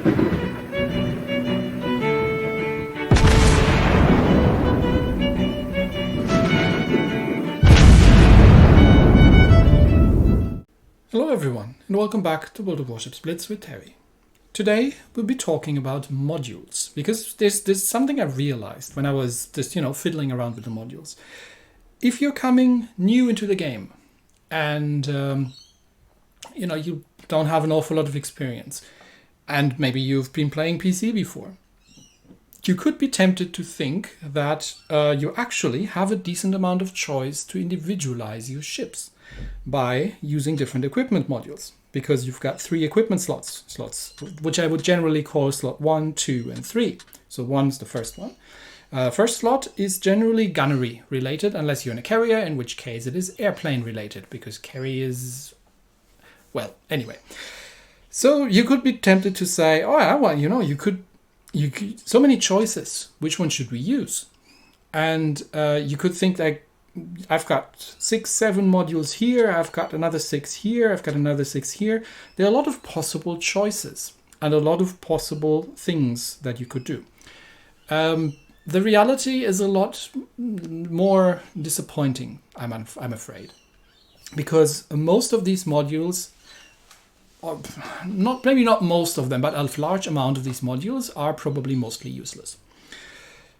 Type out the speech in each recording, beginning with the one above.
Hello everyone, and welcome back to World of Warships Blitz with Terry. Today we'll be talking about modules, because there's something I realized when I was just, fiddling around with the modules. If you're coming new into the game and, you don't have an awful lot of experience, and maybe you've been playing PC before, you could be tempted to think that you actually have a decent amount of choice to individualize your ships by using different equipment modules, because you've got 3 equipment slots, which I would generally call slot 1, 2, and 3. So 1's the first one. First slot is generally gunnery related, unless you're in a carrier, in which case it is airplane related, because carry is, well, anyway. So you could be tempted to say, oh yeah, well, you could so many choices. Which one should we use? And you could think like, I've got 6, 7 modules here, I've got another 6 here, I've got another 6 here. There are a lot of possible choices and a lot of possible things that you could do. The reality is a lot more disappointing, I'm afraid, because most of these modules, maybe not most of them, but a large amount of these modules are probably mostly useless.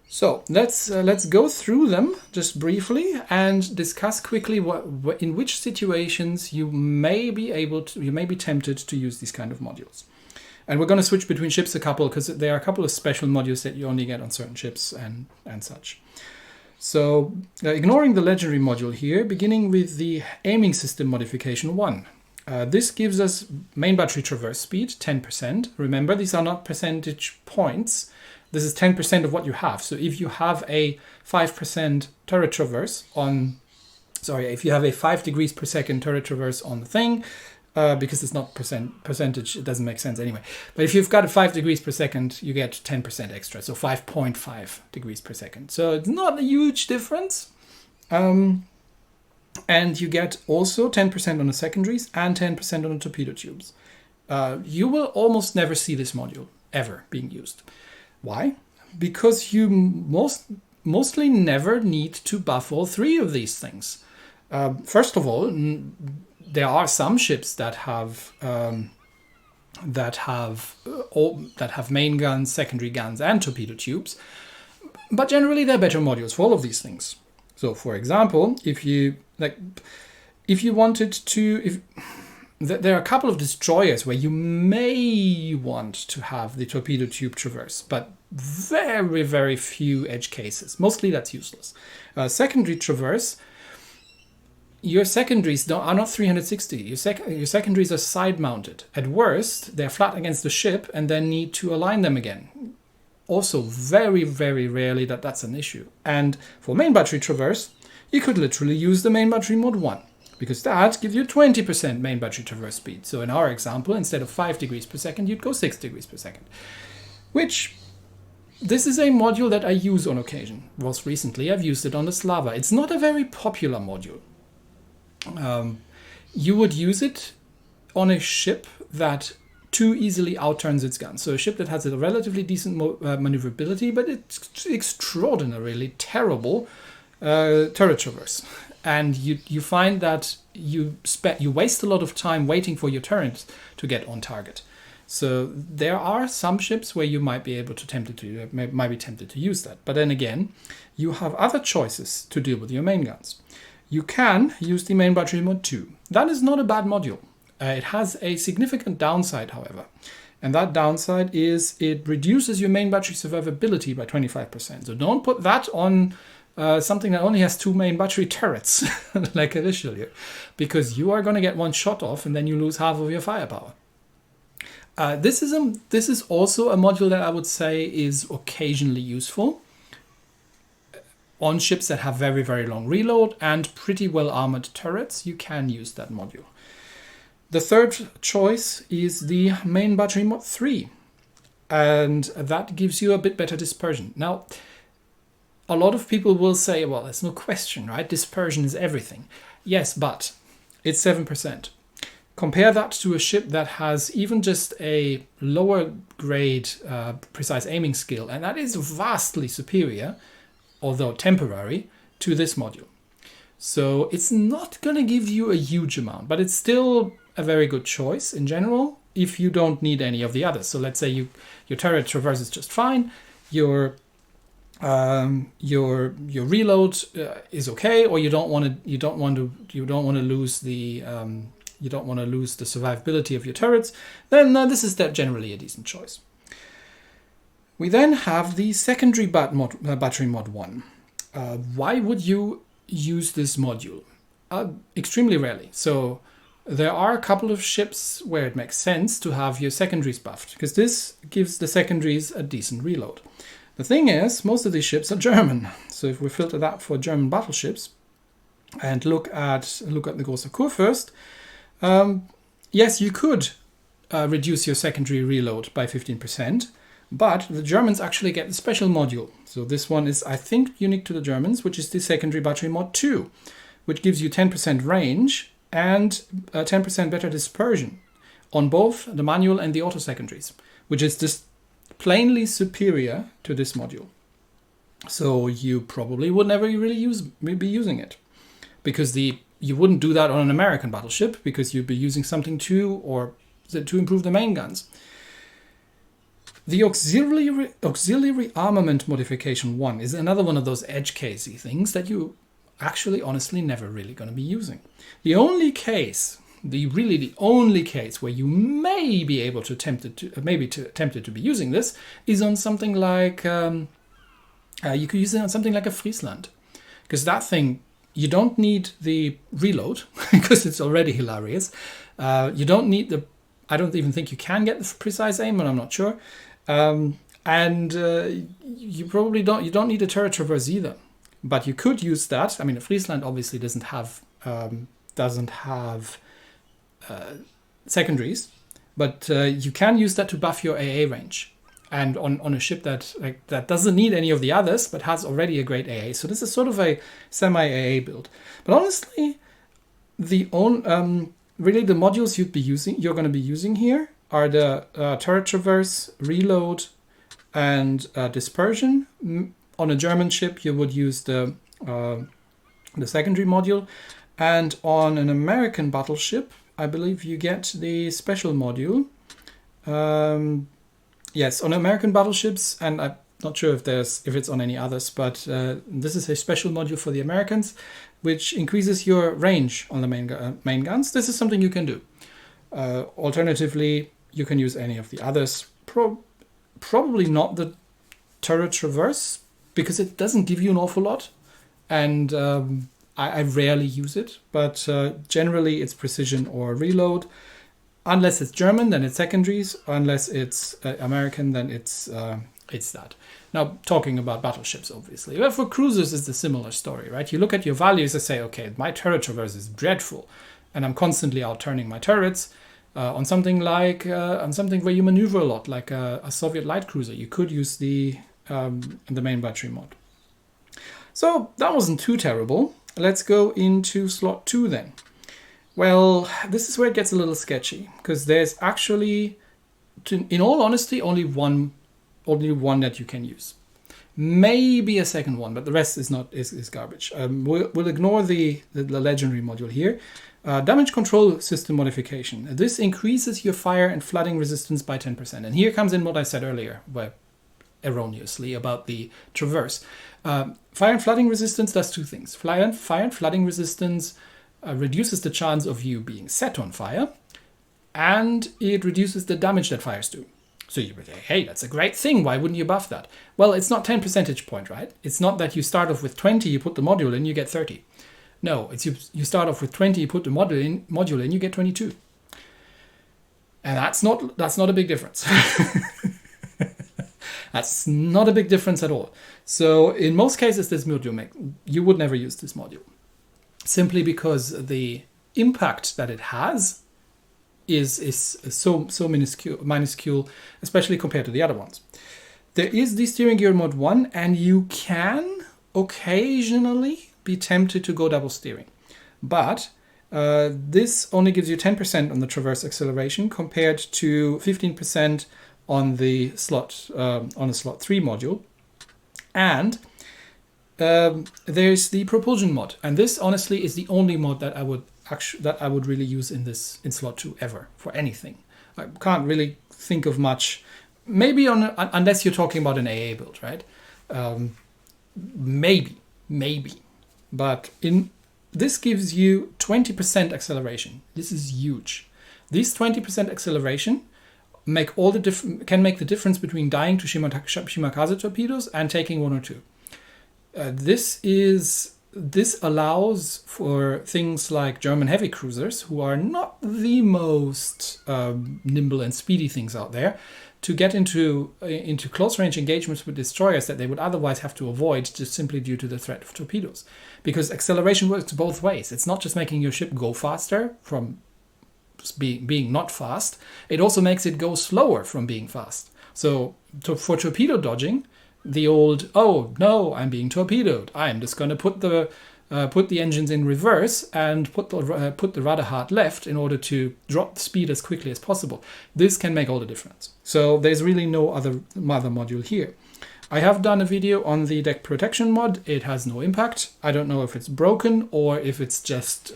So let's go through them just briefly and discuss quickly in which situations you may be tempted to use these kind of modules. And we're going to switch between ships a couple, because there are a couple of special modules that you only get on certain ships and such. So ignoring the legendary module here, beginning with the aiming system modification 1. This gives us main battery traverse speed, 10%. Remember, these are not percentage points. This is 10% of what you have. So if you have a 5% turret traverse if you have a 5 degrees per second turret traverse on the thing, because it's not percentage, it doesn't make sense anyway. But if you've got a 5 degrees per second, you get 10% extra. So 5.5 degrees per second. So it's not a huge difference. And you get also 10% on the secondaries and 10% on the torpedo tubes. You will almost never see this module ever being used. Why? Because you mostly never need to buff all 3 of these things. First of all, there are some ships that have main guns, secondary guns, and torpedo tubes, but generally they're better modules for all of these things. So, for example, if you wanted to, there are a couple of destroyers where you may want to have the torpedo tube traverse, but very, very few edge cases. Mostly that's useless. Secondary traverse, your secondaries are not 360. Your secondaries are side mounted. At worst, they're flat against the ship and then need to align them again. Also, very, very rarely that's an issue. And for main battery traverse, you could literally use the main battery mod 1. Because that gives you 20% main battery traverse speed. So in our example, instead of 5 degrees per second, you'd go 6 degrees per second. This is a module that I use on occasion. Most recently, I've used it on the Slava. It's not a very popular module. You would use it on a ship that too easily outturns its guns. So a ship that has a relatively decent maneuverability, but it's extraordinarily terrible turret traverse. And you find that you waste a lot of time waiting for your turret to get on target. So there are some ships where you might be tempted to use that. But then again, you have other choices to deal with your main guns. You can use the main battery mod 2. That is not a bad module. It has a significant downside, however. And that downside is it reduces your main battery survivability by 25%. So don't put that on something that only has 2 main battery turrets, like initial here, because you are going to get one shot off and then you lose half of your firepower. This is also a module that I would say is occasionally useful on ships that have very, very long reload and pretty well armored turrets. You can use that module. The third choice is the main battery mod 3, and that gives you a bit better dispersion. Now, a lot of people will say, well, there's no question, right? Dispersion is everything. Yes, but it's 7%. Compare that to a ship that has even just a lower grade precise aiming skill, and that is vastly superior, although temporary, to this module. So it's not going to give you a huge amount, but it's still a very good choice in general if you don't need any of the others. So let's say your turret traverses just fine, your reload is okay, or you don't want to lose the survivability of your turrets, then this is generally a decent choice. We then have the secondary battery mod 1. Why would you use this module? Extremely rarely. So there are a couple of ships where it makes sense to have your secondaries buffed, because this gives the secondaries a decent reload. The thing is, most of these ships are German. So if we filter that for German battleships and look at the Großer Kur first, yes, you could reduce your secondary reload by 15%, but the Germans actually get the special module. So this one is, I think, unique to the Germans, which is the secondary battery mod 2, which gives you 10% range and 10% better dispersion on both the manual and the auto secondaries, which is just plainly superior to this module. So you probably would never really be using it, because you wouldn't do that on an American battleship, because you'd be using something to improve the main guns. The auxiliary armament modification 1 is another one of those edge casey things that you actually honestly never really going to be using. The only case where you may be able to tempted to be using this is on something like you could use it on something like a Friesland, because that thing, you don't need the reload because it's already hilarious. You don't need I don't even think you can get the precise aim, but I'm not sure. You probably don't. You don't need a turret traverse either, but you could use that. I mean, Friesland obviously doesn't have secondaries, but you can use that to buff your AA range. And on a ship that doesn't need any of the others, but has already a great AA. So this is sort of a semi-AA build. But honestly, really the modules you're going to be using here are the turret traverse, reload, and dispersion. On a German ship, you would use the secondary module, and on an American battleship, I believe you get the special module. Yes, on American battleships, and I'm not sure if it's on any others, but this is a special module for the Americans, which increases your range on the main guns. This is something you can do. Alternatively, you can use any of the others. Probably not the turret traverse, because it doesn't give you an awful lot, and I rarely use it, but generally it's precision or reload. Unless it's German, then it's secondaries. Unless it's American, then it's that. Now, talking about battleships, obviously. Well, for cruisers, it's a similar story, right? You look at your values and say, okay, my turret traverse is dreadful, and I'm constantly out-turning my turrets. On something where you maneuver a lot, like a Soviet light cruiser, you could use the main battery mod. So that wasn't too terrible. Let's go into slot 2 then. Well, this is where it gets a little sketchy, because there's actually, in all honesty, only one that you can use. Maybe a second one, but the rest is garbage. We'll ignore the legendary module here. Damage control system modification. This increases your fire and flooding resistance by 10%. And here comes in what I said earlier, erroneously, about the traverse. Fire and flooding resistance does two things. Fire and flooding resistance reduces the chance of you being set on fire, and it reduces the damage that fires do. So you would say, hey, that's a great thing. Why wouldn't you buff that? Well, it's not 10 percentage point, right? It's not that you start off with 20, you put the module in, you get 30. No, it's you start off with 20, you put the module in, you get 22. And that's not a big difference. That's not a big difference at all. So in most cases, this module you would never use this module, simply because the impact that it has is so minuscule, especially compared to the other ones. There is the steering gear mod 1, and you can occasionally be tempted to go double steering, but This only gives you 10% on the traverse acceleration compared to 15% on the slot on a slot 3 module. And there's the propulsion mod, and this honestly is the only mod that I would really use in slot 2 ever for anything. I can't really think of much. Maybe unless you're talking about an AA build, right? Maybe, but this gives you 20% acceleration. This is huge. These 20% acceleration can make the difference between dying to Shimakaze torpedoes and taking 1 or 2. This allows for things like German heavy cruisers, who are not the most nimble and speedy things out there, to get into close range engagements with destroyers that they would otherwise have to avoid just simply due to the threat of torpedoes. Because acceleration works both ways. It's not just making your ship go faster from being not fast, it also makes it go slower from being fast. So for torpedo dodging, the old, oh no, I'm being torpedoed, I'm just going to put the engines in reverse and put the rudder hard left in order to drop the speed as quickly as possible. This can make all the difference. So there's really no other module here. I have done a video on the deck protection mod. It has no impact. I don't know if it's broken or if it's just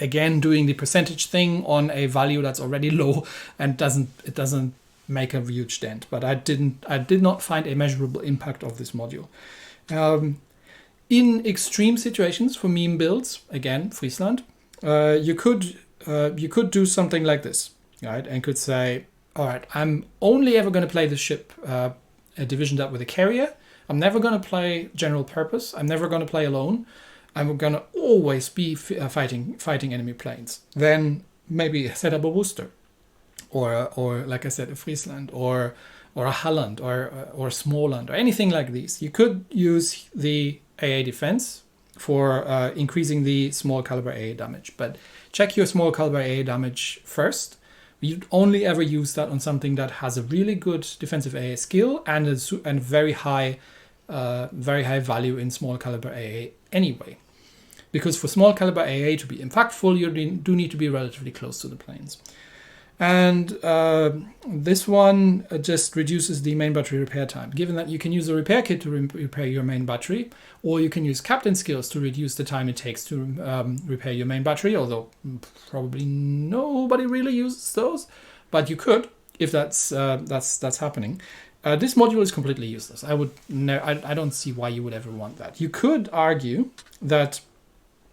again doing the percentage thing on a value that's already low and it doesn't make a huge dent. But I did not find a measurable impact of this module. In extreme situations for meme builds, again, Friesland, you could do something like this, right? And could say, all right, I'm only ever going to play the ship divisioned up with a carrier. I'm never going to play general purpose. I'm never going to play alone. I'm going to always be fighting enemy planes. Then maybe set up a booster, or like I said, a Friesland, or a Halland, or Småland, or anything like these. You could use the AA defense for increasing the small caliber AA damage, but check your small caliber AA damage first. You'd only ever use that on something that has a really good defensive AA skill and very high value in small caliber AA anyway. Because for small caliber AA to be impactful, you do need to be relatively close to the planes. And this one just reduces the main battery repair time, given that you can use a repair kit to repair your main battery, or you can use captain skills to reduce the time it takes to repair your main battery, although probably nobody really uses those, but you could if that's happening. This module is completely useless. I don't see why you would ever want that. You could argue that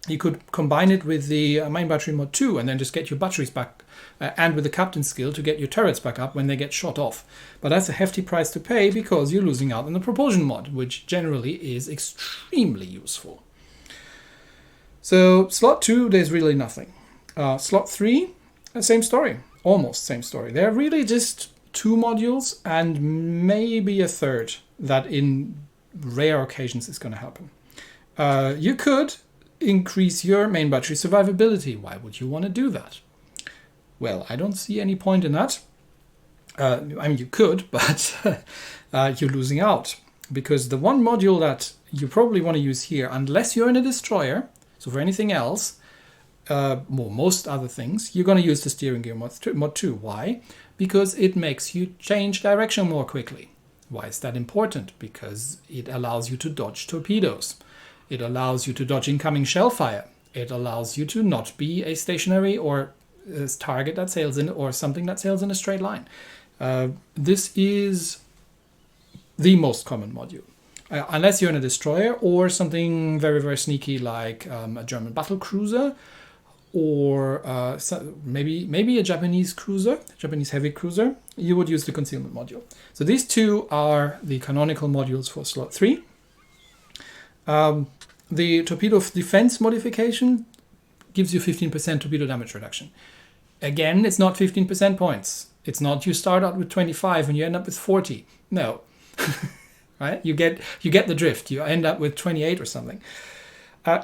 you could combine it with the main battery mod 2 and then just get your batteries back and with the captain skill to get your turrets back up when they get shot off. But that's a hefty price to pay because you're losing out on the propulsion mod, which generally is extremely useful. So slot 2, there's really nothing. Slot 3, same story, almost same story. They're really just 2 modules and maybe a third that in rare occasions is going to happen. You could increase your main battery survivability. Why would you want to do that? Well, I don't see any point in that. I mean, you could, but you're losing out. Because the one module that you probably want to use here, unless you're in a destroyer, so for anything else, most other things, you're going to use the steering gear mod 2. Why? Because it makes you change direction more quickly. Why is that important? Because it allows you to dodge torpedoes. It allows you to dodge incoming shell fire. It allows you to not be a stationary or a target that sails in or something that sails in a straight line. This is the most common module. Unless you're in a destroyer or something very, very sneaky like a German battle cruiser or maybe a Japanese cruiser, Japanese heavy cruiser, you would use the concealment module. So these 2 are the canonical modules for slot 3. The torpedo defense modification gives you 15% torpedo damage reduction. Again, it's not 15% points. It's not you start out with 25 and you end up with 40. No, right? You get the drift. You end up with 28 or something.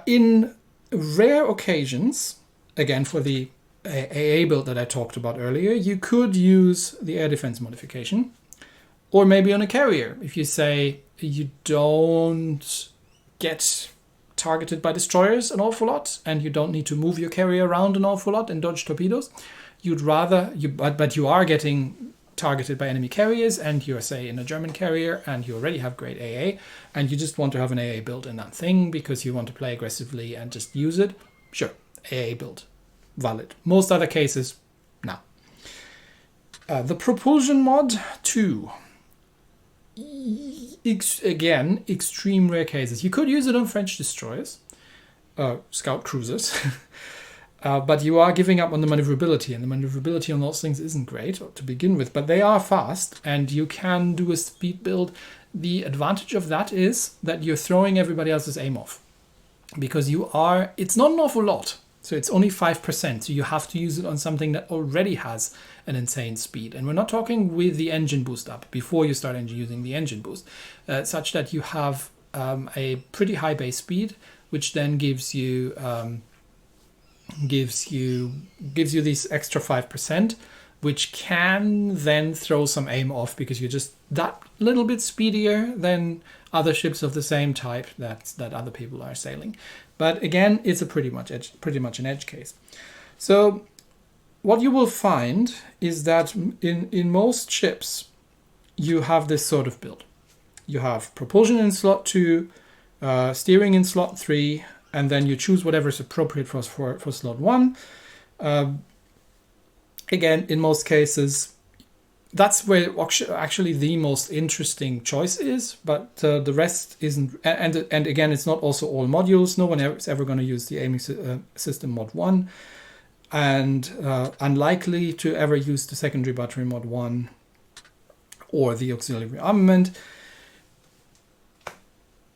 In rare occasions, again for the AA build that I talked about earlier, you could use the air defense modification, or maybe on a carrier if you say you don't get targeted by destroyers an awful lot, and you don't need to move your carrier around an awful lot and dodge torpedoes. But you are getting targeted by enemy carriers, and you're, say, in a German carrier, and you already have great AA, and you just want to have an AA build in that thing because you want to play aggressively and just use it. Sure, AA build, valid. Most other cases, no. The propulsion mod 2. Again, extreme rare cases. You could use it on French destroyers, scout cruisers, but you are giving up on the maneuverability, and the maneuverability on those things isn't great to begin with, but they are fast, and you can do a speed build. The advantage of that is that you're throwing everybody else's aim off, because it's not an awful lot. So it's only 5%, so you have to use it on something that already has an insane speed. And we're not talking with the engine boost up, before you start using the engine boost, such that you have a pretty high base speed, which then gives you this extra 5%, which can then throw some aim off because you're just that little bit speedier than other ships of the same type that other people are sailing. But again, it's a pretty much an edge case. So what you will find is that in most ships, you have this sort of build. You have propulsion in slot 2, steering in slot 3, and then you choose whatever is appropriate for slot 1. Again, in most cases, that's where actually the most interesting choice is, but the rest isn't. And again, it's not also all modules. No one is ever going to use the aiming system mod 1, and unlikely to ever use the secondary battery mod 1 or the auxiliary armament.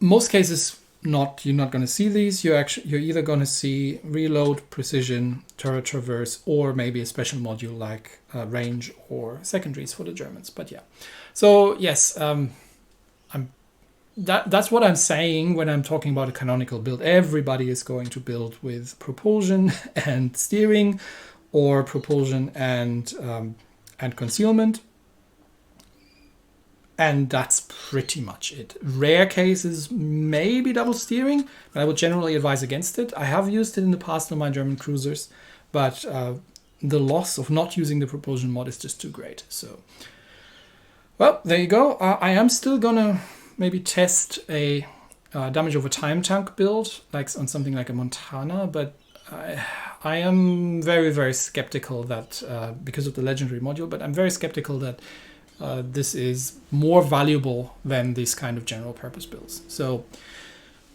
Most cases, you're not going to see these. You're either going to see reload, precision, turret traverse, or maybe a special module like range or secondaries for the Germans. But yeah, so yes, that's what I'm saying when I'm talking about a canonical build. Everybody is going to build with propulsion and steering, or propulsion and concealment. And that's pretty much it. Rare cases, maybe double steering, but I would generally advise against it. I have used it in the past on my German cruisers, but the loss of not using the propulsion mod is just too great. So, well, there you go. I am still gonna maybe test a damage over time tank build, like on something like a Montana, but I am very, very skeptical that, because of the legendary module, but I'm very skeptical that this is more valuable than these kind of general purpose builds. So,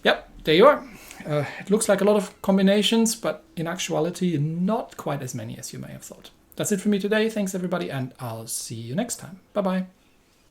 yep, there you are. It looks like a lot of combinations, but in actuality, not quite as many as you may have thought. That's it for me today. Thanks, everybody, and I'll see you next time. Bye-bye.